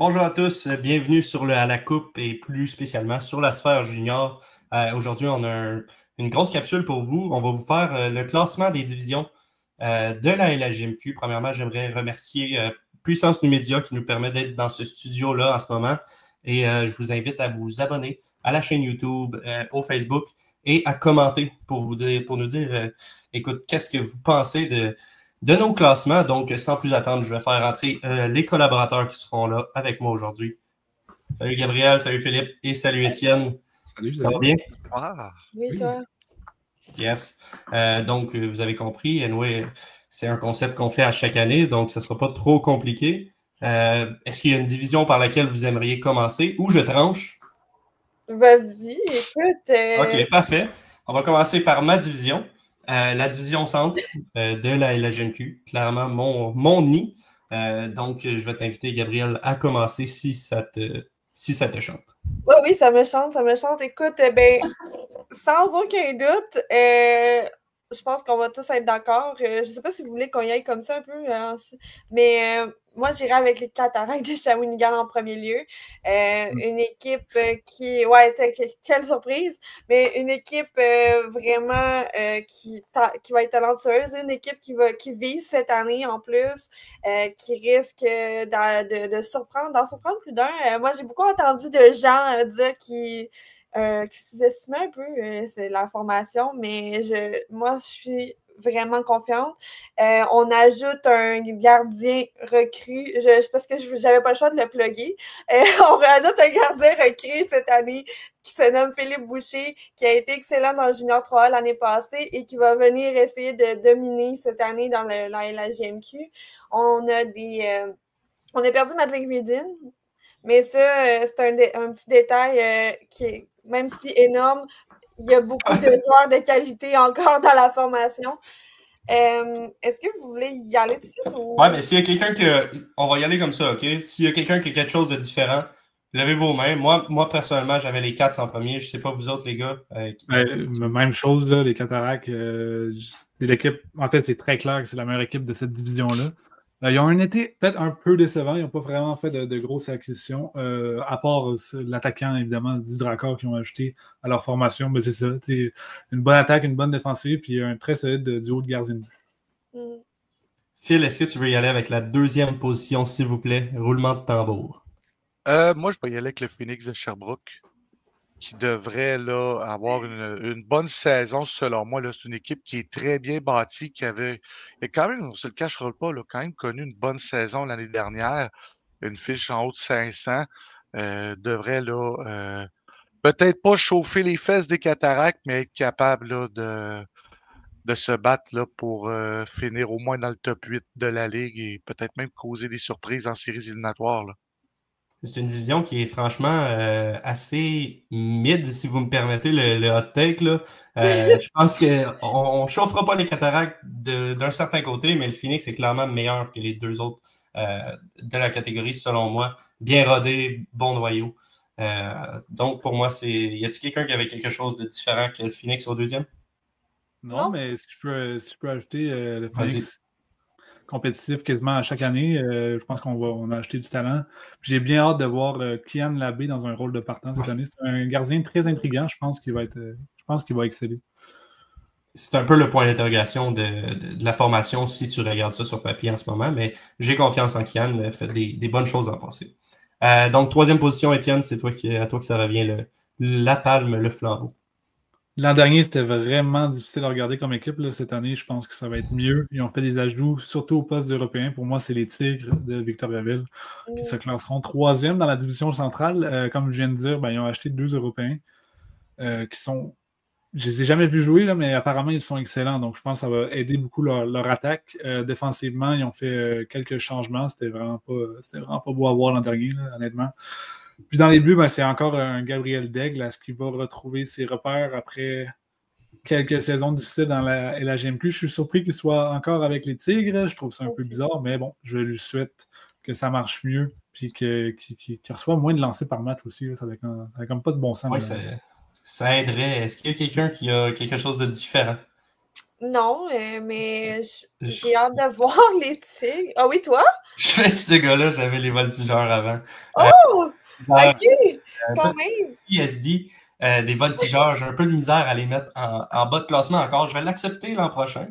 Bonjour à tous, bienvenue sur le À la Coupe et plus spécialement sur la sphère junior. Aujourd'hui, on a une grosse capsule pour vous. On va vous faire le classement des divisions de la LHJMQ. Premièrement, j'aimerais remercier Puissance Numédia qui nous permet d'être dans ce studio-là en ce moment. Et je vous invite à vous abonner à la chaîne YouTube, au Facebook et à commenter pour nous dire, écoute, qu'est-ce que vous pensez de nos classements. Donc, sans plus attendre, je vais faire rentrer les collaborateurs qui seront là avec moi aujourd'hui. Salut Gabriel, salut Philippe et salut Étienne. Salut, ça va bien? Oui, toi? Yes. Donc, vous avez compris, anyway, c'est un concept qu'on fait à chaque année, donc ce ne sera pas trop compliqué. Est-ce qu'il y a une division par laquelle vous aimeriez commencer ou je tranche? Vas-y, écoute. OK, parfait. On va commencer par ma division. La division centre de la LHJMQ, clairement mon nid. Donc, je vais t'inviter, Gabriel, à commencer si ça te chante. Oh, oui, ça me chante, ça me chante. Écoute, sans aucun doute, je pense qu'on va tous être d'accord. Je ne sais pas si vous voulez qu'on y aille comme ça un peu, mais moi, j'irai avec les Cataractes de Shawinigan en premier lieu. Une équipe qui... Ouais, quelle surprise! Mais une équipe vraiment qui va être talentueuse. Une équipe qui vise cette année en plus, qui risque d'en surprendre plus d'un. Moi, j'ai beaucoup entendu de gens dire qui sous-estimait un peu c'est la formation, mais moi, je suis vraiment confiante. On ajoute un gardien recru, parce que j'avais pas le choix de le plugger. On rajoute un gardien recru cette année qui se nomme Philippe Boucher, qui a été excellent dans le Junior 3 l'année passée et qui va venir essayer de dominer cette année dans la LHJMQ. On a perdu Matt Reedin, mais ça, c'est un petit détail qui est, même si énorme, il y a beaucoup de joueurs de qualité encore dans la formation. Est-ce que vous voulez y aller tout de suite? Ouais, mais s'il y a quelqu'un on va y aller comme ça, OK? S'il y a quelqu'un qui a quelque chose de différent, levez vos mains. Moi personnellement, j'avais les Cats en premier. Je sais pas vous autres, les gars. Même chose, là, les Cataractes. C'est l'équipe, en fait, c'est très clair que c'est la meilleure équipe de cette division-là. Ils ont un été peut-être un peu décevant. Ils n'ont pas vraiment fait de grosses acquisitions, à part l'attaquant, évidemment, du Dracor qu'ils ont ajouté à leur formation. Mais c'est ça. Une bonne attaque, une bonne défensive, puis un très solide duo de gardien de but. Phil, est-ce que tu veux y aller avec la deuxième position, s'il vous plaît? Roulement de tambour. Moi, je vais y aller avec le Phoenix de Sherbrooke, qui devrait là, avoir une bonne saison, selon moi. C'est une équipe qui est très bien bâtie, qui avait quand même, on ne se le cachera pas, quand même connu une bonne saison l'année dernière. Une fiche en haut de 500. Devrait là, peut-être pas chauffer les fesses des Cataractes, mais être capable là, de se battre là, pour finir au moins dans le top 8 de la Ligue et peut-être même causer des surprises en séries éliminatoires. Là. C'est une division qui est franchement assez mid, si vous me permettez le hot take. Là. Je pense qu'on ne chauffera pas les Cataractes d'un certain côté, mais le Phoenix est clairement meilleur que les deux autres de la catégorie, selon moi. Bien rodé, bon noyau. Donc, pour moi, y a-t-il quelqu'un qui avait quelque chose de différent que le Phoenix au deuxième? Non, mais si je peux ajouter le Phoenix compétitif quasiment à chaque année, je pense qu'on a acheté du talent. J'ai bien hâte de voir Kian Labbé dans un rôle de partant cette année. C'est un gardien très intriguant. Je pense qu'il va exceller. C'est un peu le point d'interrogation de la formation si tu regardes ça sur papier en ce moment, mais j'ai confiance en Kian, il a fait des bonnes choses en passé. Donc, troisième position, Étienne, c'est à toi que ça revient la palme, le flambeau. L'an dernier, c'était vraiment difficile à regarder comme équipe. Là. Cette année, je pense que ça va être mieux. Ils ont fait des ajouts, surtout au poste d'Européen. Pour moi, c'est les Tigres de Victoriaville qui se classeront troisième dans la division centrale. Comme je viens de dire, ils ont acheté 2 Européens qui sont... Je ne les ai jamais vus jouer, là, mais apparemment, ils sont excellents. Donc, je pense que ça va aider beaucoup leur attaque. Défensivement, ils ont fait quelques changements. C'était vraiment pas beau à voir l'an dernier, là, honnêtement. Puis dans les buts, c'est encore un Gabriel Daigle. Est-ce qu'il va retrouver ses repères après quelques saisons difficiles dans la LHJMQ? Je suis surpris qu'il soit encore avec les Tigres. Je trouve ça un peu bizarre, mais bon, je lui souhaite que ça marche mieux puis qu'il reçoit moins de lancers par match aussi. Là. Ça n'avait comme pas de bon sens. Oui, ça aiderait. Est-ce qu'il y a quelqu'un qui a quelque chose de différent? Non, mais j'ai hâte de voir les Tigres. Ah oui, toi? Je fais de ce gars-là, j'avais les Voltigeurs avant. Oh! Voltigeurs, OK! pas Quand même! PSD, des Voltigeurs, j'ai un peu de misère à les mettre en bas de classement encore. Je vais l'accepter l'an prochain.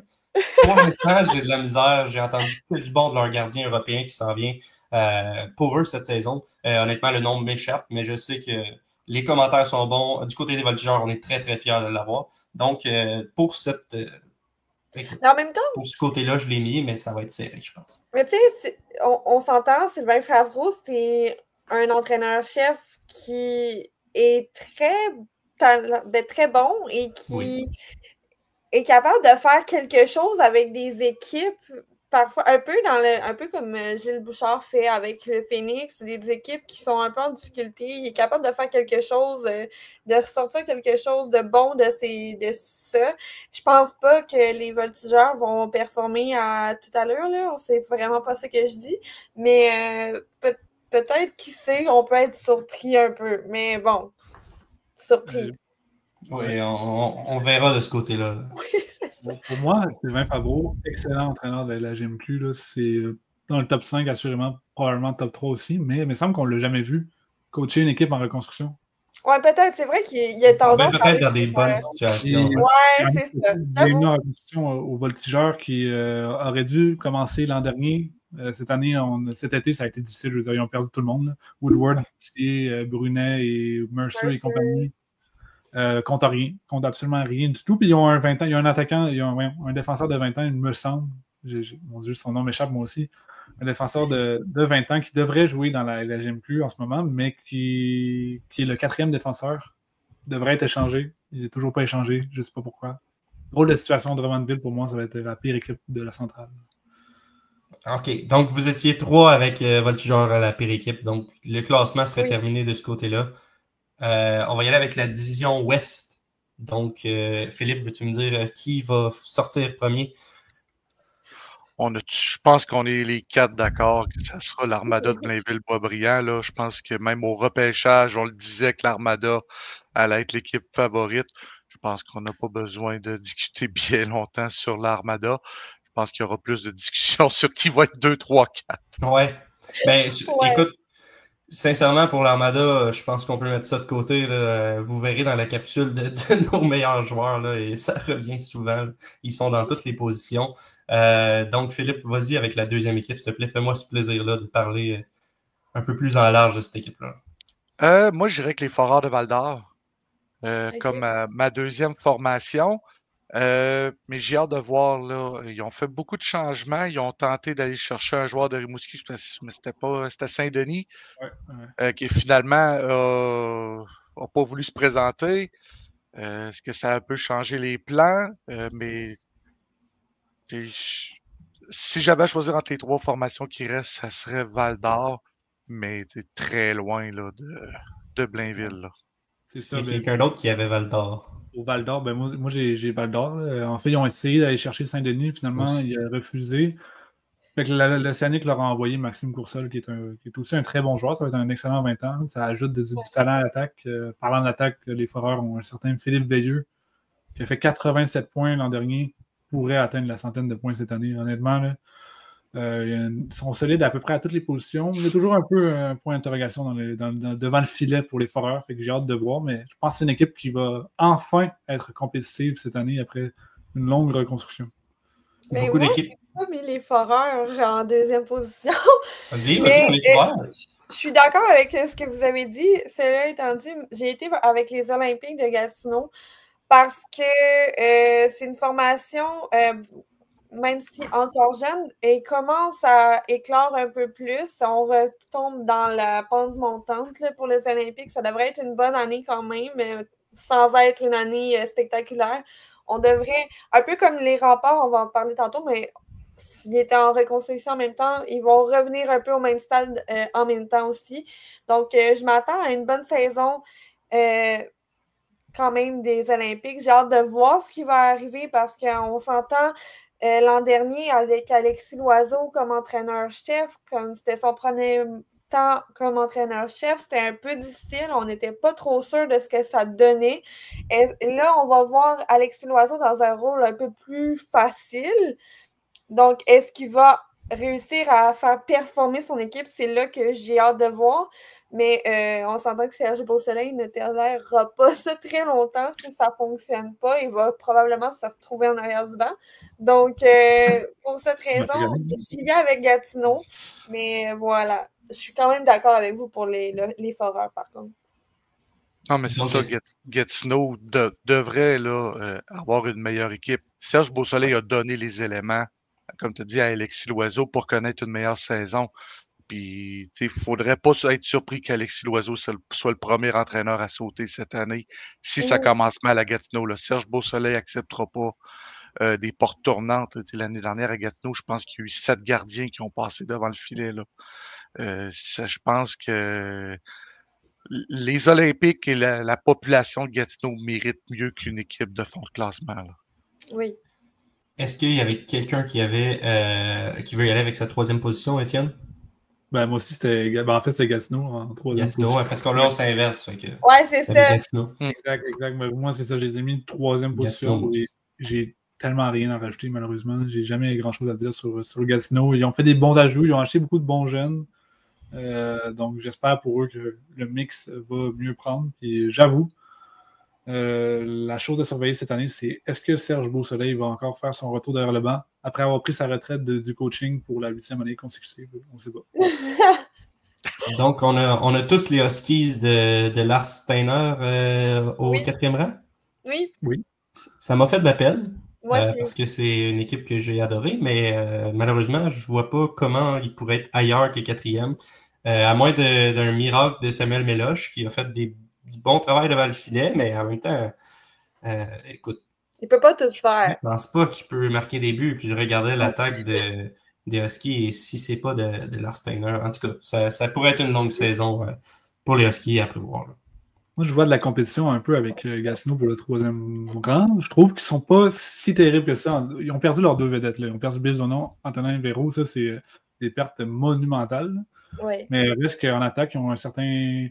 Pour l'instant, j'ai de la misère. J'ai entendu que du bon de leur gardien européen qui s'en vient pour eux cette saison. Honnêtement, le nom m'échappe, mais je sais que les commentaires sont bons. Du côté des Voltigeurs, on est très, très fiers de l'avoir. Donc, pour Mais en même temps, pour ce côté-là, je l'ai mis, mais ça va être serré, je pense. mais tu sais, on s'entend, Sylvain Favreau, c'est un entraîneur-chef qui est très bon et qui est capable de faire quelque chose avec des équipes, parfois un peu comme Gilles Bouchard fait avec le Phoenix, des équipes qui sont un peu en difficulté. Il est capable de faire quelque chose, de ressortir quelque chose de bon de ça. Je pense pas que les Voltigeurs vont performer à toute allure, là. C'est vraiment pas ça que je dis. Mais peut-être, qui sait, on peut être surpris un peu. Mais bon, surpris. Oui, on verra de ce côté-là. Oui, c'est ça. Pour moi, Sylvain Favreau, excellent entraîneur de la GMQ. C'est dans le top 5, assurément, probablement top 3 aussi, mais il me semble qu'on ne l'a jamais vu coacher une équipe en reconstruction. Ouais, peut-être. C'est vrai qu'il y a tendance à peut-être dans des bonnes situations. Ouais, c'est ça. Il y a une reconstruction au Voltigeurs qui aurait dû commencer l'an dernier. Cet été, ça a été difficile. Je veux dire, ils ont perdu tout le monde. Là. Woodward, Brunet et Mercer et compagnie. Compte absolument rien du tout. Puis ils ont un 20 ans, il y a un attaquant, il y a un défenseur de 20 ans, il me semble. Mon Dieu, son nom m'échappe moi aussi. Un défenseur de 20 ans qui devrait jouer dans la GMQ en ce moment, mais qui est le 4e défenseur. Devrait être échangé. Il n'est toujours pas échangé. Je ne sais pas pourquoi. Drôle de situation de Drummondville, pour moi, ça va être la pire équipe de la centrale. OK. Donc, vous étiez 3 avec Voltigeurs à la pire équipe. Donc, le classement serait terminé de ce côté-là. On va y aller avec la division Ouest. Donc, Philippe, veux-tu me dire qui va sortir premier? Je pense qu'on est les 4 d'accord que ça sera l'Armada de Blainville-Boisbriand. Là. Je pense que même au repêchage, on le disait que l'Armada allait être l'équipe favorite. Je pense qu'on n'a pas besoin de discuter bien longtemps sur l'Armada. Je pense qu'il y aura plus de discussions sur qui va être 2, 3, 4. Ouais. Ben, écoute, sincèrement, pour l'Armada, je pense qu'on peut mettre ça de côté. Là. Vous verrez dans la capsule de nos meilleurs joueurs, là, et ça revient souvent. Là. Ils sont dans toutes les positions. Donc, Philippe, vas-y avec la deuxième équipe, s'il te plaît. Fais-moi ce plaisir-là de parler un peu plus en large de cette équipe-là. Moi, je dirais que les Foreurs de Val-d'Or, comme ma deuxième formation. Mais j'ai hâte de voir, là. Ils ont fait beaucoup de changements. Ils ont tenté d'aller chercher un joueur de Rimouski, mais c'était Saint-Denis, qui finalement n'a pas voulu se présenter. Est-ce que ça a un peu changé les plans? Mais si j'avais à choisir entre les 3 formations qui restent, ça serait Val-d'Or, mais très loin là, de Blainville. Là. C'est ça. Quelqu'un d'autre qui avait Val-d'Or. Au Val-d'Or, moi j'ai Val-d'Or. En fait, ils ont essayé d'aller chercher Saint-Denis. Finalement, il a refusé. Fait que l'Océanique leur a envoyé Maxime Coursol, qui est aussi un très bon joueur. Ça va être un excellent 20 ans. Ça ajoute du talent à l'attaque. Parlant d'attaque, les Foreurs ont un certain Philippe Veilleux, qui a fait 87 points l'an dernier, pourrait atteindre la centaine de points cette année. Honnêtement, là, ils sont solides à peu près à toutes les positions. Il y a toujours un peu un point d'interrogation devant le filet pour les Foreurs. Fait que j'ai hâte de voir, mais je pense que c'est une équipe qui va enfin être compétitive cette année après une longue reconstruction. Mais moi, je n'ai pas mis les Foreurs en deuxième position. Vas-y, je suis d'accord avec ce que vous avez dit. Cela étant dit, j'ai été avec les Olympiques de Gatineau parce que c'est une formation, même si encore jeune, elle commence à éclore un peu plus. On retombe dans la pente montante là, pour les Olympiques. Ça devrait être une bonne année quand même, sans être une année spectaculaire. On devrait, un peu comme les Remparts, on va en parler tantôt, mais s'ils étaient en reconstruction en même temps, ils vont revenir un peu au même stade en même temps aussi. Donc, je m'attends à une bonne saison quand même des Olympiques. J'ai hâte de voir ce qui va arriver parce qu'on s'entend l'an dernier avec Alexis Loiseau comme entraîneur-chef, comme c'était son premier tant comme entraîneur-chef. C'était un peu difficile. On n'était pas trop sûr de ce que ça donnait. Et là, on va voir Alexis Loiseau dans un rôle un peu plus facile. Donc, est-ce qu'il va réussir à faire performer son équipe? C'est là que j'ai hâte de voir. Mais on s'entend que Serge Beausoleil ne tolérera pas ça très longtemps. Si ça ne fonctionne pas, il va probablement se retrouver en arrière du banc. Donc, pour cette raison, j'y vais avec Gatineau. Mais voilà, je suis quand même d'accord avec vous pour les foreurs, par contre. Non, mais c'est ça, Gatineau devrait là, avoir une meilleure équipe. Serge Beausoleil a donné les éléments, comme tu as dit, à Alexis Loiseau pour connaître une meilleure saison. Puis, il ne faudrait pas être surpris qu'Alexis Loiseau soit le premier entraîneur à sauter cette année si ça commence mal à Gatineau. Là. Serge Beausoleil n'acceptera pas des portes tournantes. L'année dernière à Gatineau, je pense qu'il y a eu 7 gardiens qui ont passé devant le filet. Là. Je pense que les Olympiques et la population de Gatineau méritent mieux qu'une équipe de fond de classement. Là. Oui. Est-ce qu'il y avait quelqu'un qui veut y aller avec sa troisième position, Étienne? Ben, moi aussi, en fait, c'était Gatineau en troisième position. Gatineau, parce qu'on là, on s'inverse. Ouais, c'est ça. Exact. Mais moi, c'est ça. J'ai mis troisième position. J'ai tellement rien à rajouter, malheureusement. J'ai jamais grand-chose à dire sur Gatineau. Ils ont fait des bons ajouts. Ils ont acheté beaucoup de bons jeunes. Donc, j'espère pour eux que le mix va mieux prendre. Puis, j'avoue, la chose à surveiller cette année, c'est est-ce que Serge Beausoleil va encore faire son retour derrière le banc après avoir pris sa retraite du coaching pour la 8e année consécutive? On ne sait pas. Donc, on a tous les Huskies de Lars Steiner au 4e rang? Oui. Ça m'a fait de la peine. Moi aussi. Parce que c'est une équipe que j'ai adorée, mais malheureusement, je ne vois pas comment il pourrait être ailleurs que 4e. À moins d'un miracle de Samuel Meloche qui a fait du bon travail devant le filet, mais en même temps, écoute. Il ne peut pas tout faire. Je pense pas qu'il peut marquer des buts. Puis je regardais l'attaque des Huskies et si c'est pas de Lars Steiner. En tout cas, ça pourrait être une longue saison pour les Huskies à prévoir. Là. Moi, je vois de la compétition un peu avec Gatineau pour le 3e rang. Je trouve qu'ils sont pas si terribles que ça. Ils ont perdu leurs 2 vedettes. Là. Ils ont perdu Bisonon, Antonin Véro. Ça, c'est des pertes monumentales. Oui. Mais il reste qu'en attaque, ils ont un certain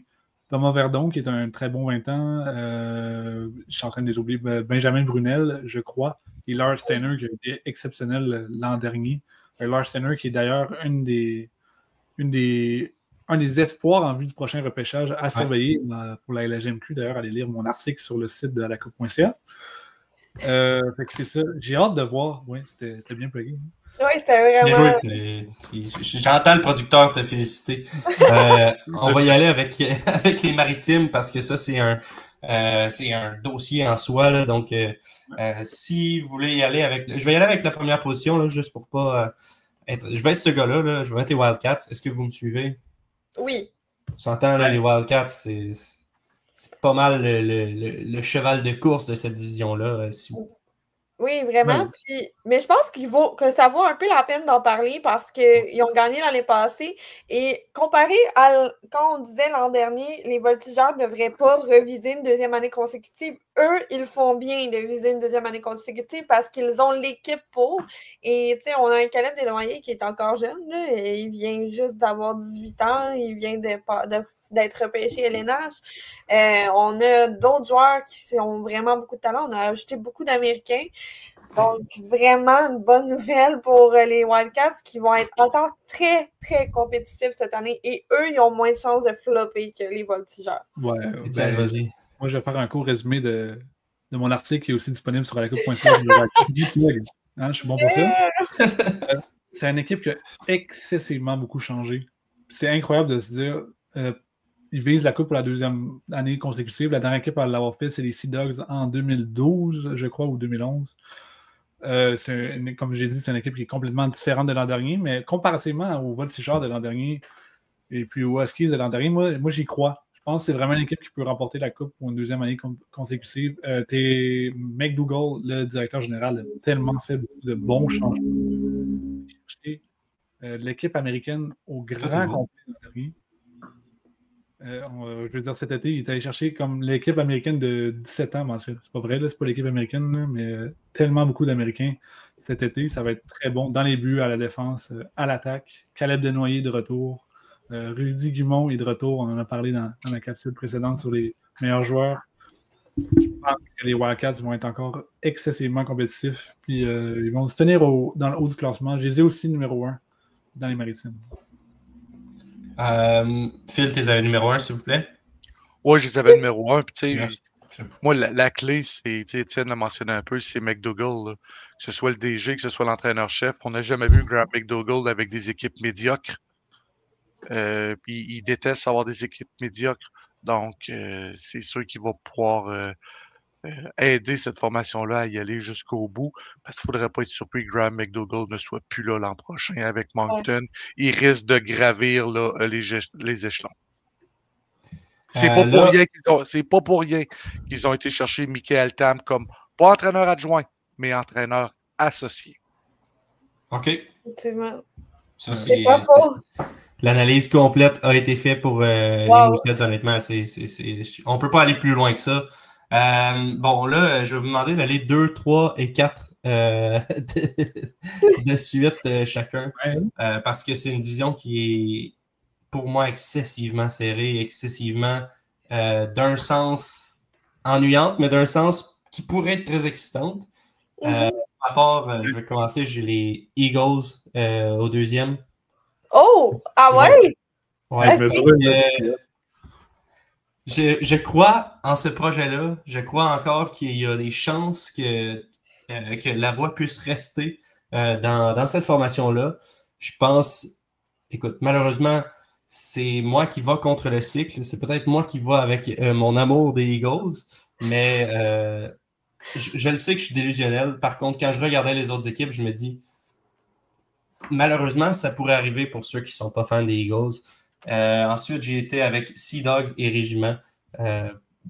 Thomas Verdon, qui est un très bon 20 ans. Je suis en train de les oublier. Benjamin Brunel, je crois. Et Lars Steiner, qui a été exceptionnel l'an dernier. Lars Steiner, qui est d'ailleurs un des espoirs en vue du prochain repêchage à surveiller pour la LHMQ. D'ailleurs, allez lire mon article sur le site de alacoupe.ca. C'est ça. J'ai hâte de voir. Oui, c'était bien plugué. Oui, c'était vraiment... J'entends le producteur te féliciter. On va y aller avec les Maritimes parce que ça, c'est un dossier en soi. Là, donc, si vous voulez y aller avec... Je vais y aller avec la première position, là, juste pour pas être... Je vais être ce gars-là. Là, je vais être les Wildcats. Est-ce que vous me suivez? Oui. On s'entend, là, les Wildcats, c'est pas mal le cheval de course de cette division-là. Oui, vraiment. Puis, mais je pense que ça vaut un peu la peine d'en parler parce qu'ils ont gagné l'année passée. Et comparé à quand on disait l'an dernier, les voltigeurs ne devraient pas reviser une 2e année consécutive, eux, ils font bien de viser une 2e année consécutive parce qu'ils ont l'équipe pour. Et tu sais, on a un Caleb Desnoyers qui est encore jeune. Là, et il vient juste d'avoir 18 ans. Il vient d'être repêché LNH. On a d'autres joueurs qui ont vraiment beaucoup de talent. On a ajouté beaucoup d'Américains. Donc, vraiment une bonne nouvelle pour les Wildcats qui vont être encore très, très compétitifs cette année. Et eux, ils ont moins de chances de flopper que les Voltigeurs. Ouais, vas-y. Moi, je vais faire un court résumé de mon article qui est aussi disponible sur alacoupe.ca. Je suis bon pour ça. C'est une équipe qui a excessivement beaucoup changé. C'est incroyable de se dire... ils visent la coupe pour la 2e année consécutive. La dernière équipe à l'avoir fait, c'est les Sea Dogs en 2012, je crois, ou 2011. Comme j'ai dit, c'est une équipe qui est complètement différente de l'an dernier, mais comparativement aux Voltigeurs de l'an dernier et puis aux Huskies de l'an dernier, moi j'y crois. Je pense que c'est vraiment une équipe qui peut remporter la coupe pour une 2e année consécutive. McDougall, le directeur général, a tellement fait de bons changements. L'équipe américaine au grand complet de l'an dernier. Je veux dire, cet été, il est allé chercher comme l'équipe américaine de 17 ans. C'est pas vrai, là, c'est pas l'équipe américaine, là, mais tellement beaucoup d'Américains cet été. Ça va être très bon dans les buts, à la défense, à l'attaque. Caleb Desnoyers de retour. Rudy Guimond est de retour. On en a parlé dans la capsule précédente sur les meilleurs joueurs. Je pense que les Wildcats vont être encore excessivement compétitifs. Puis ils vont se tenir dans le haut du classement. Je les ai aussi numéro 1 dans les Maritimes. Phil, t'es à numéro 1, s'il vous plaît. Oui, je les avais numéro 1. Puis, moi, la clé, c'est, Étienne l'a mentionné un peu, c'est McDougall. Là. Que ce soit le DG, que ce soit l'entraîneur-chef. On n'a jamais vu Graham McDougall avec des équipes médiocres. Puis il déteste avoir des équipes médiocres. Donc, c'est sûr qu'il va pouvoir aider cette formation-là à y aller jusqu'au bout. Parce qu'il ne faudrait pas être surpris que Graham McDougall ne soit plus là l'an prochain avec Moncton. Ouais. Il risque de gravir là, les échelons. C'est pas pour rien qu'ils ont été chercher Michael Tam comme pas entraîneur adjoint, mais entraîneur associé. OK. Effectivement. Ça, c'est pas faux. L'analyse complète a été faite pour les Mooseheads, honnêtement. On ne peut pas aller plus loin que ça. Bon, là, je vais vous demander d'aller 2, 3 et 4 de suite chacun. Parce que c'est une division qui est, pour moi, excessivement serrée, excessivement d'un sens ennuyante, mais d'un sens qui pourrait être très excitante. À part, je vais commencer, j'ai les Eagles au deuxième. Oh! Ah ouais? Ouais, je crois en ce projet-là. Je crois encore qu'il y a des chances que la voix puisse rester dans cette formation-là. Je pense, écoute, malheureusement, c'est moi qui va contre le cycle. C'est peut-être moi qui va avec mon amour des Eagles, mais je le sais que je suis délusionnel. Par contre, quand je regardais les autres équipes, je me dis, malheureusement, ça pourrait arriver pour ceux qui ne sont pas fans des Eagles. Ensuite, j'ai été avec Sea Dogs et Régiment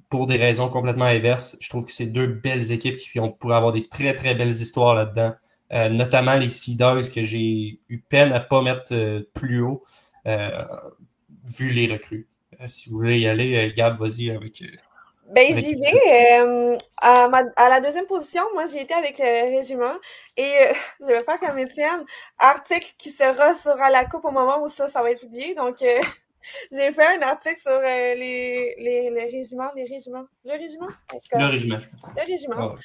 pour des raisons complètement inverses. Je trouve que c'est deux belles équipes qui pourraient avoir des très, très belles histoires là-dedans. Notamment les Sea Dogs que j'ai eu peine à ne pas mettre plus haut vu les recrues. Si vous voulez y aller, Gab, vas-y avec... J'y vais. À la deuxième position, moi, j'ai été avec le Régiment et je vais faire comme Étienne, article qui sera sur à la coupe au moment où ça va être publié. Donc, j'ai fait un article sur les régiments. Le régiment? Le régiment. Le régiment.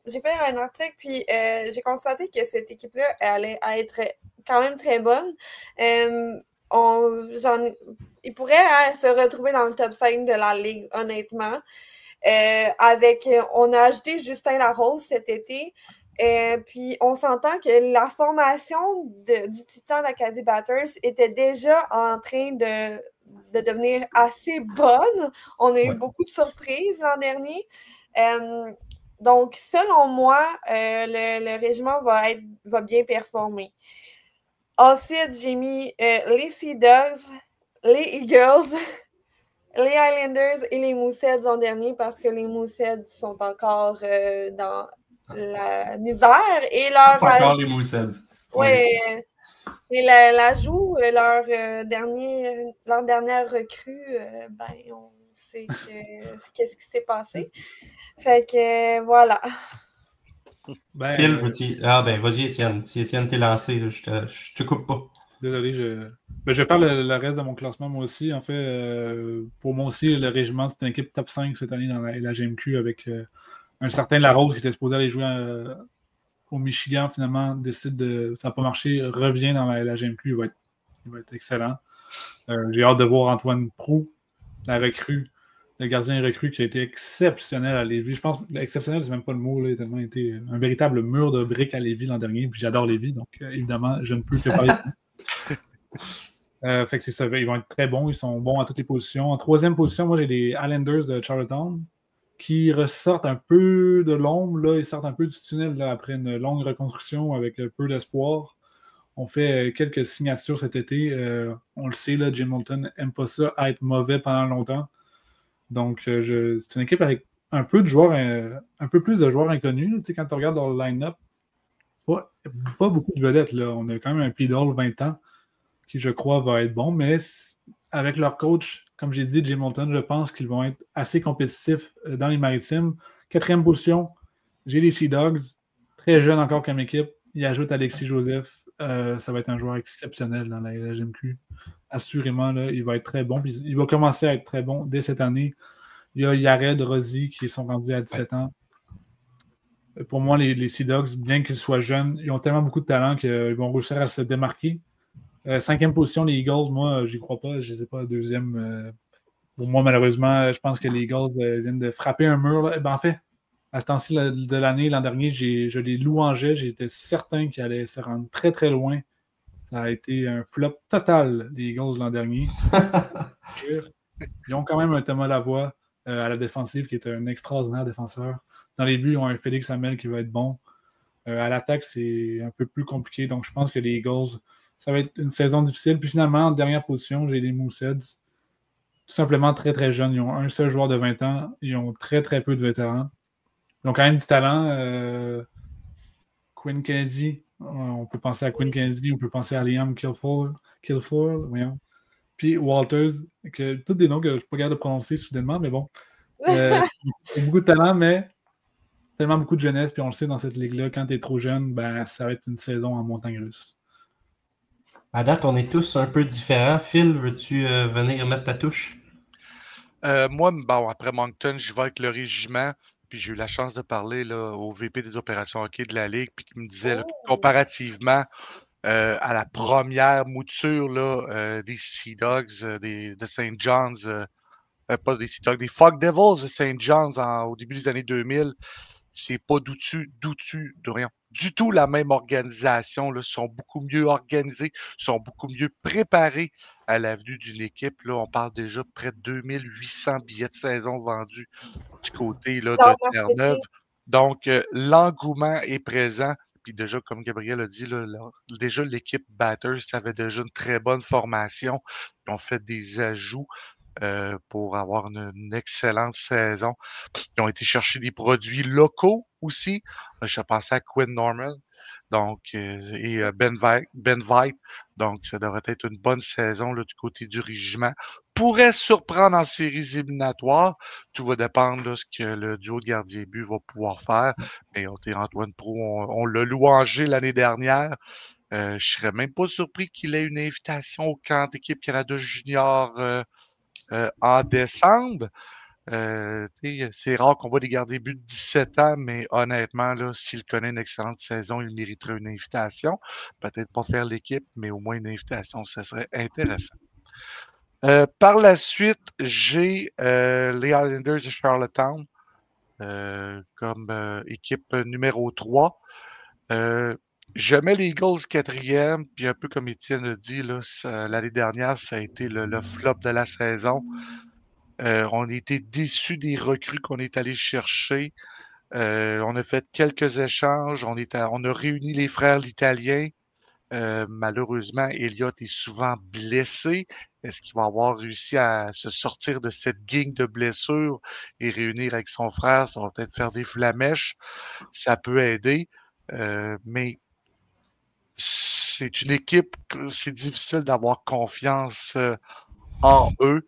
J'ai fait un article, puis j'ai constaté que cette équipe-là allait être quand même très bonne. Il pourrait se retrouver dans le top 5 de la Ligue, honnêtement. On a ajouté Justin Larose cet été. Puis on s'entend que la formation du Titan d'Acadie Batters était déjà en train de devenir assez bonne. On a eu beaucoup de surprises l'an dernier. Donc, selon moi, le régiment va bien performer. Ensuite, j'ai mis les Sea Dogs, les Eagles, les Highlanders et les Mooseheads en dernier parce que les Mooseheads sont encore dans la misère. Et encore les Mooseheads. Oui. Et l'ajout, leur dernière recrue, on sait qu'est-ce qui s'est passé. Fait que voilà. Phil, vas-y, Étienne. Si Étienne t'est lancé, je te coupe pas. Désolé, je vais faire le reste de mon classement, moi aussi. En fait, pour moi aussi, le Régiment, c'est une équipe top 5 cette année dans la GMQ avec un certain Larose qui était supposé aller jouer au Michigan. Finalement, décide ça n'a pas marché, revient dans la GMQ. Il va être excellent. J'ai hâte de voir Antoine Proulx, la recrue, le gardien recrue qui a été exceptionnel à Lévis. Je pense que exceptionnel, c'est même pas le mot. Là, il a tellement été un véritable mur de briques à Lévis l'an dernier. Puis j'adore Lévis, donc évidemment, je ne peux que parler fait que c'est ça, ils vont être très bons, ils sont bons à toutes les positions. En troisième position, moi j'ai les Highlanders de Charlottetown qui ressortent un peu de l'ombre, là, ils sortent un peu du tunnel là, après une longue reconstruction avec peu d'espoir. On fait quelques signatures cet été. On le sait, là, Jim Moulton n'aime pas ça, être mauvais pendant longtemps. Donc c'est une équipe avec un peu de joueurs, un peu plus de joueurs inconnus. Tu sais, quand tu regardes dans le line-up, pas beaucoup de vedettes. Là. On a quand même un P-Doll 20 ans qui, je crois, va être bon. Mais avec leur coach, comme j'ai dit, Jim Moulton, je pense qu'ils vont être assez compétitifs dans les Maritimes. Quatrième position, j'ai les Sea Dogs. Très jeune encore comme équipe. Il ajoute Alexis Joseph. ça va être un joueur exceptionnel dans la LHMQ. Assurément, là, il va être très bon. Puis il va commencer à être très bon dès cette année. Il y a Yared, Rosie qui sont rendus à 17 ans. Pour moi, les Sea Dogs, bien qu'ils soient jeunes, ils ont tellement beaucoup de talent qu'ils vont réussir à se démarquer. 5e position, les Eagles, moi, j'y crois pas. Je ne les ai pas deuxième. Pour moi, malheureusement, je pense que les Eagles viennent de frapper un mur. Là. En fait, à ce temps-ci de l'année, l'an dernier, je les louangeais. J'étais certain qu'ils allaient se rendre très, très loin. Ça a été un flop total, les Eagles, l'an dernier. Ils ont quand même un Thomas Lavoie à la défensive qui est un extraordinaire défenseur. Dans les buts, ils ont un Félix Hamel qui va être bon. À l'attaque, c'est un peu plus compliqué. Donc, je pense que les Eagles, ça va être une saison difficile. Puis finalement, en dernière position, j'ai les Mooseheads. Tout simplement très, très jeunes. Ils ont un seul joueur de 20 ans. Ils ont très, très peu de vétérans. Ils ont quand même du talent. Quinn Kennedy. On peut penser à Quinn Kennedy. On peut penser à Liam Kilfoyle. Voyons. Puis Walters. Tous des noms que je ne suis pas capable de prononcer soudainement, mais bon. Ils ont beaucoup de talent, mais tellement beaucoup de jeunesse, puis on le sait dans cette ligue-là, quand tu es trop jeune, ben, ça va être une saison en montagne russe. À date, on est tous un peu différents. Phil, veux-tu venir mettre ta touche? Moi, bon, après Moncton, j'y vais avec le régiment. Puis j'ai eu la chance de parler là, au VP des opérations hockey de la Ligue, puis qui me disait là, comparativement à la première mouture là, des Sea Dogs de St. John's, pas des Sea Dogs, des Fog Devils de St. John's au début des années 2000, c'est pas du tout la même organisation. Là, sont beaucoup mieux organisés, sont beaucoup mieux préparés à l'avenue d'une équipe. Là, on parle déjà de près de 2800 billets de saison vendus du côté là, de Terre-Neuve. Donc, l'engouement est présent. Puis déjà, comme Gabriel a dit, là, déjà l'équipe Batters avait déjà une très bonne formation. Ils ont fait des ajouts pour avoir une excellente saison. Ils ont été chercher des produits locaux aussi. Je pensais à Quinn Norman donc, et Ben Veit. Donc, ça devrait être une bonne saison là, du côté du régiment. Pourrait surprendre en séries éliminatoires. Tout va dépendre de ce que le duo de gardien-but va pouvoir faire. Mais Antoine Proulx, on l'a louangé l'année dernière. Je serais même pas surpris qu'il ait une invitation au camp d'équipe Canada Junior en décembre. C'est rare qu'on voit des gardiens buts de 17 ans, mais honnêtement, là, s'il connaît une excellente saison, il mériterait une invitation. Peut-être pas faire l'équipe, mais au moins une invitation, ça serait intéressant. Par la suite, j'ai les Islanders de Charlottetown comme équipe numéro 3. Je mets les Eagles 4e, puis un peu comme Étienne a dit, l'année dernière, ça a été le flop de la saison. On a été déçus des recrues qu'on est allé chercher. On a fait quelques échanges. On a réuni les frères l'Italien. Malheureusement, Elliott est souvent blessé. Est-ce qu'il va avoir réussi à se sortir de cette guigne de blessures et réunir avec son frère? Ça va peut-être faire des flamèches. Ça peut aider. Mais c'est une équipe, c'est difficile d'avoir confiance en eux.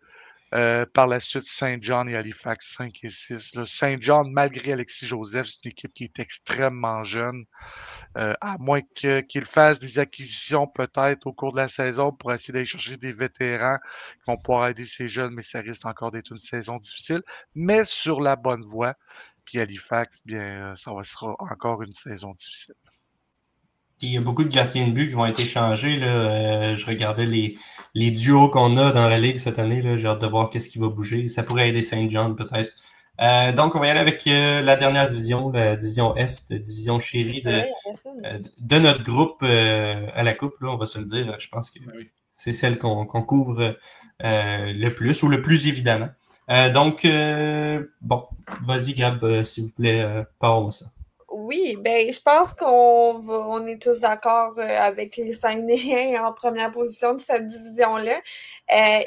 Par la suite, Saint John et Halifax 5 et 6. Saint John, malgré Alexis Joseph, c'est une équipe qui est extrêmement jeune. À moins qu'il fasse des acquisitions peut-être au cours de la saison pour essayer d'aller chercher des vétérans qui vont pouvoir aider ces jeunes, mais ça risque encore d'être une saison difficile, mais sur la bonne voie. Puis Halifax, bien, ça sera encore une saison difficile. Il y a beaucoup de gardiens de but qui vont être échangés. Là. Je regardais les duos qu'on a dans la Ligue cette année. Là. J'ai hâte de voir qu'est-ce qui va bouger. Ça pourrait aider Saint John peut-être. Donc, on va y aller avec la dernière division, la division Est, division chérie de notre groupe à la Coupe. Là, on va se le dire. Je pense que c'est celle qu'on couvre le plus, ou le plus évidemment. Donc, bon, vas-y Gab, s'il vous plaît, parle-moi ça. Oui, ben je pense on est tous d'accord avec les Saguenayens en première position de cette division-là.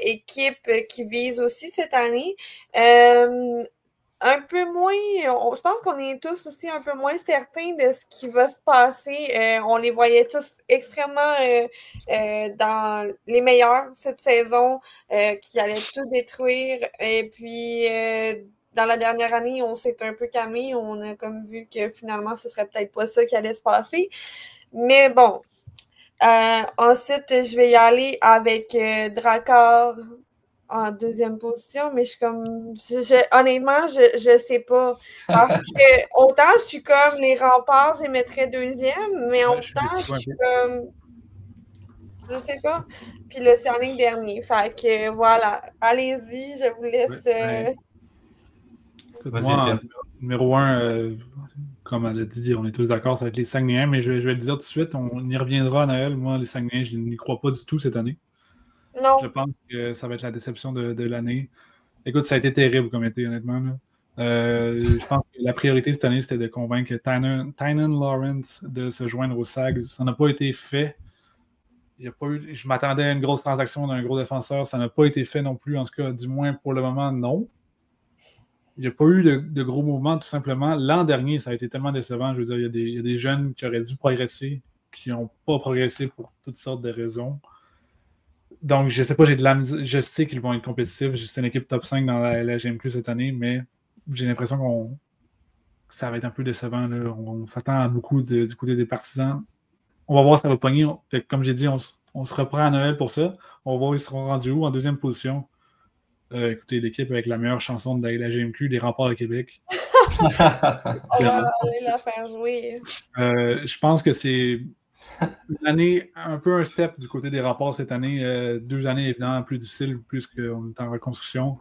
Équipe qui vise aussi cette année. Un peu moins, je pense qu'on est tous aussi un peu moins certains de ce qui va se passer. On les voyait tous extrêmement dans les meilleurs cette saison, qui allaient tout détruire. Et puis dans la dernière année, on s'est un peu calmé. On a comme vu que finalement, ce serait peut-être pas ça qui allait se passer. Mais bon, Ensuite, je vais y aller avec Drakkar en deuxième position, mais je suis comme. Honnêtement, je sais pas. Parce que autant je suis comme les remparts, je les mettrais deuxième, mais en même temps, je suis comme. Je sais pas. Puis le Sterling dernier. Fait que voilà. Allez-y, je vous laisse. Écoute, moi, numéro 1, comme elle a dit, on est tous d'accord, ça va être les Saguenayens, mais je vais le dire tout de suite, on y reviendra à Noël. Moi, les Saguenayens, je n'y crois pas du tout cette année. Non. Je pense que ça va être la déception de l'année. Écoute, ça a été terrible comme été, honnêtement. Je pense que la priorité cette année, c'était de convaincre Tynan Lawrence de se joindre aux Sags. Ça n'a pas été fait. Il y a pas eu, je m'attendais à une grosse transaction d'un gros défenseur. Ça n'a pas été fait non plus. En tout cas, du moins pour le moment, non. Il n'y a pas eu de gros mouvements, tout simplement. L'an dernier, ça a été tellement décevant. Je veux dire, il y a des jeunes qui auraient dû progresser, qui n'ont pas progressé pour toutes sortes de raisons. Donc, je sais pas, je sais qu'ils vont être compétitifs. C'est une équipe top 5 dans la GMQ cette année, mais j'ai l'impression que ça va être un peu décevant. Là. On s'attend à beaucoup du côté des partisans. On va voir si ça va pogner. Fait que, comme j'ai dit, on se reprend à Noël pour ça. On va voir ils seront rendus où en deuxième position. Écoutez, l'équipe avec la meilleure chanson de la GMQ, les Remparts de Québec. On va aller la faire jouer. Je pense que c'est une année, un peu un step du côté des Remparts cette année. 2 années évidemment plus difficiles, plus qu'on est en reconstruction.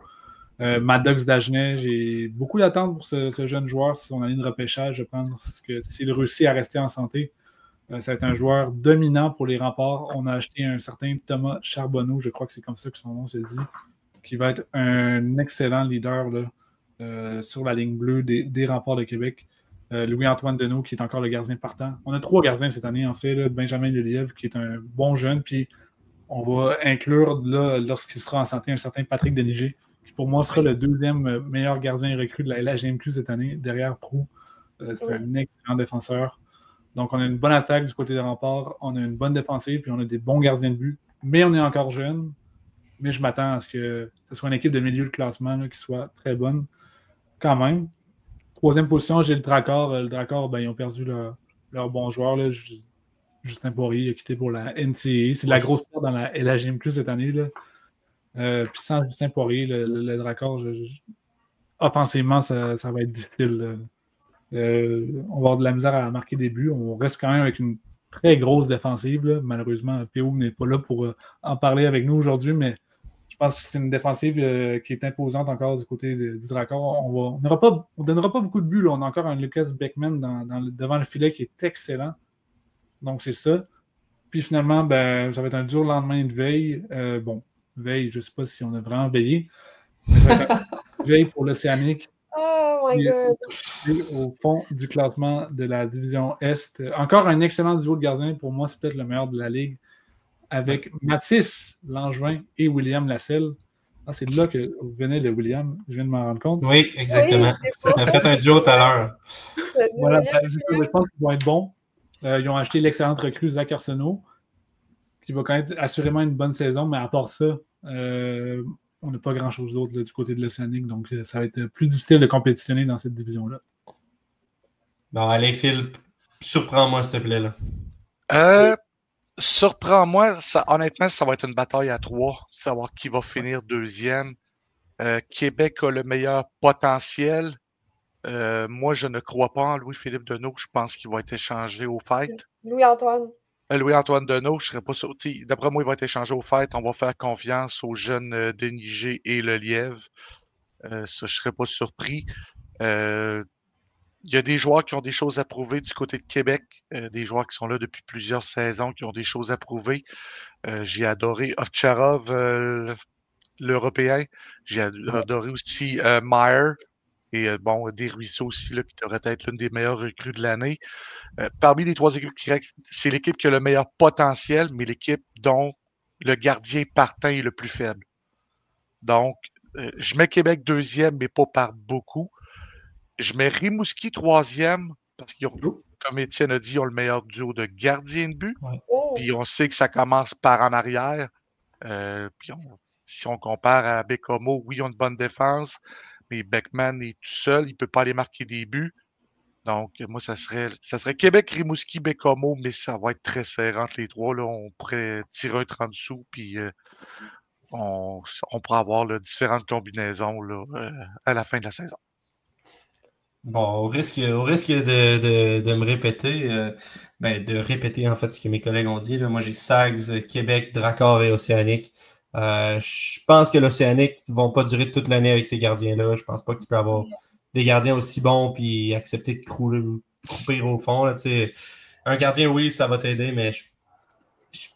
Mad Dogs d'Agenais, j'ai beaucoup d'attentes pour ce jeune joueur. C'est son année de repêchage. Je pense que s'il réussit à rester en santé, ça va être un joueur dominant pour les Remparts. On a acheté un certain Thomas Charbonneau, je crois que c'est comme ça que son nom se dit, qui va être un excellent leader là, sur la ligne bleue des Remparts de Québec. Louis-Antoine Deneau, qui est encore le gardien partant. On a 3 gardiens cette année, en fait. Là, Benjamin Lelièvre, qui est un bon jeune, puis on va inclure, là, lorsqu'il sera en santé, un certain Patrick Deniger, qui pour moi sera le 2e meilleur gardien recru de la LHGMQ cette année, derrière Proulx. C'est un excellent défenseur. Donc, on a une bonne attaque du côté des Remparts, on a une bonne défensive, puis on a des bons gardiens de but. Mais on est encore jeune. Mais je m'attends à ce que ce soit une équipe de milieu de classement là, qui soit très bonne. Quand même. 3e position, j'ai le Drakkar. Le Drakkar, ben, ils ont perdu leur bon joueur. Là. Justin Poirier a quitté pour la NCAA. C'est de la grosse perte dans la LHGMQ cette année. Là. Puis sans Justin Poirier, le Drakkar, offensivement, ça va être difficile. On va avoir de la misère à marquer des buts. On reste quand même avec une très grosse défensive. Là. Malheureusement, PO n'est pas là pour en parler avec nous aujourd'hui, mais je pense que c'est une défensive qui est imposante encore du côté du Drakkar. On ne donnera pas beaucoup de buts. Là. On a encore un Lucas Beckman devant le filet qui est excellent. Donc, c'est ça. Puis finalement, ben, ça va être un dur lendemain de veille. Veille, je ne sais pas si on a vraiment veillé. Mais ça va être une veille pour l'Océanique. Oh my God! Au fond du classement de la division Est. Encore un excellent duo de gardiens. Pour moi, c'est peut-être le meilleur de la Ligue. Avec Mathis Langevin et William Lasselle. Ah, c'est de là que venait le William. Je viens de m'en rendre compte. Oui, exactement. Tu as fait un duo tout à l'heure. Voilà, je pense qu'ils vont être bons. Ils ont acheté l'excellente recrue Zach Arsenault, qui va quand même assurément une bonne saison, mais à part ça, on n'a pas grand-chose d'autre du côté de l'Océanique, donc ça va être plus difficile de compétitionner dans cette division-là. Bon, allez, Phil, surprends-moi, s'il te plaît. Là. Surprends-moi, honnêtement, ça va être une bataille à 3, savoir qui va finir 2e. Québec a le meilleur potentiel. Moi, je ne crois pas en Louis-Philippe Deneau. Je pense qu'il va être échangé au Fight. Louis-Antoine. Louis-Antoine Deneau, je ne serais pas sorti. D'après moi, il va être échangé au Fight. On va faire confiance aux jeunes Deniger et Lelièvre. Ça, je ne serais pas surpris. Il y a des joueurs qui ont des choses à prouver du côté de Québec, des joueurs qui sont là depuis plusieurs saisons, qui ont des choses à prouver. J'ai adoré Ovtcharov, l'Européen. J'ai adoré aussi Meyer et Desruisseaux aussi, là, qui devrait être l'une des meilleures recrues de l'année. Parmi les 3 équipes qui restent, c'est l'équipe qui a le meilleur potentiel, mais l'équipe dont le gardien partant est le plus faible. Donc, je mets Québec 2e, mais pas par beaucoup. Je mets Rimouski 3e parce qu'ils ont, comme Étienne a dit, ils ont le meilleur duo de gardiens de but. Ouais. Puis on sait que ça commence par en arrière. Si on compare à Bécomo, oui, ils ont une bonne défense, mais Beckman est tout seul, il ne peut pas aller marquer des buts. Donc, moi, ça serait Québec, Rimouski, Bécomo, mais ça va être très serré entre les trois. Là. On pourrait tirer un 30 sous, puis on pourrait avoir là, différentes combinaisons là, à la fin de la saison. Bon, au risque de me répéter, de répéter en fait ce que mes collègues ont dit. Là. Moi, j'ai Sags, Québec, Dracor et Océanique. Je pense que l'Océanique ne vont pas durer toute l'année avec ces gardiens-là. Je pense pas que tu peux avoir des gardiens aussi bons puis accepter de crouper au fond. Là, un gardien, oui, ça va t'aider, mais je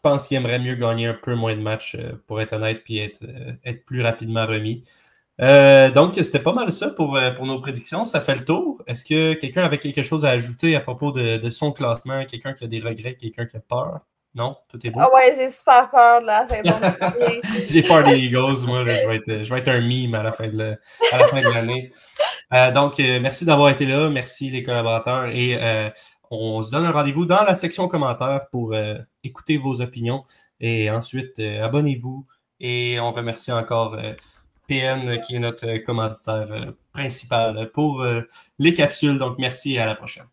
pense qu'il aimerait mieux gagner un peu moins de matchs, pour être honnête, puis être plus rapidement remis. Donc, c'était pas mal ça pour nos prédictions. Ça fait le tour. Est-ce que quelqu'un avait quelque chose à ajouter à propos de son classement? Quelqu'un qui a des regrets? Quelqu'un qui a peur? Non? Tout est beau? Ah ouais, j'ai super peur de la saison. J'ai peur des Eagles. Moi, là, je vais être un meme à la fin de l'année. Donc, merci d'avoir été là. Merci les collaborateurs. Et on se donne un rendez-vous dans la section commentaires pour écouter vos opinions. Et ensuite, abonnez-vous. Et on remercie encore PN, qui est notre commanditaire principal pour les capsules. Donc, merci et à la prochaine.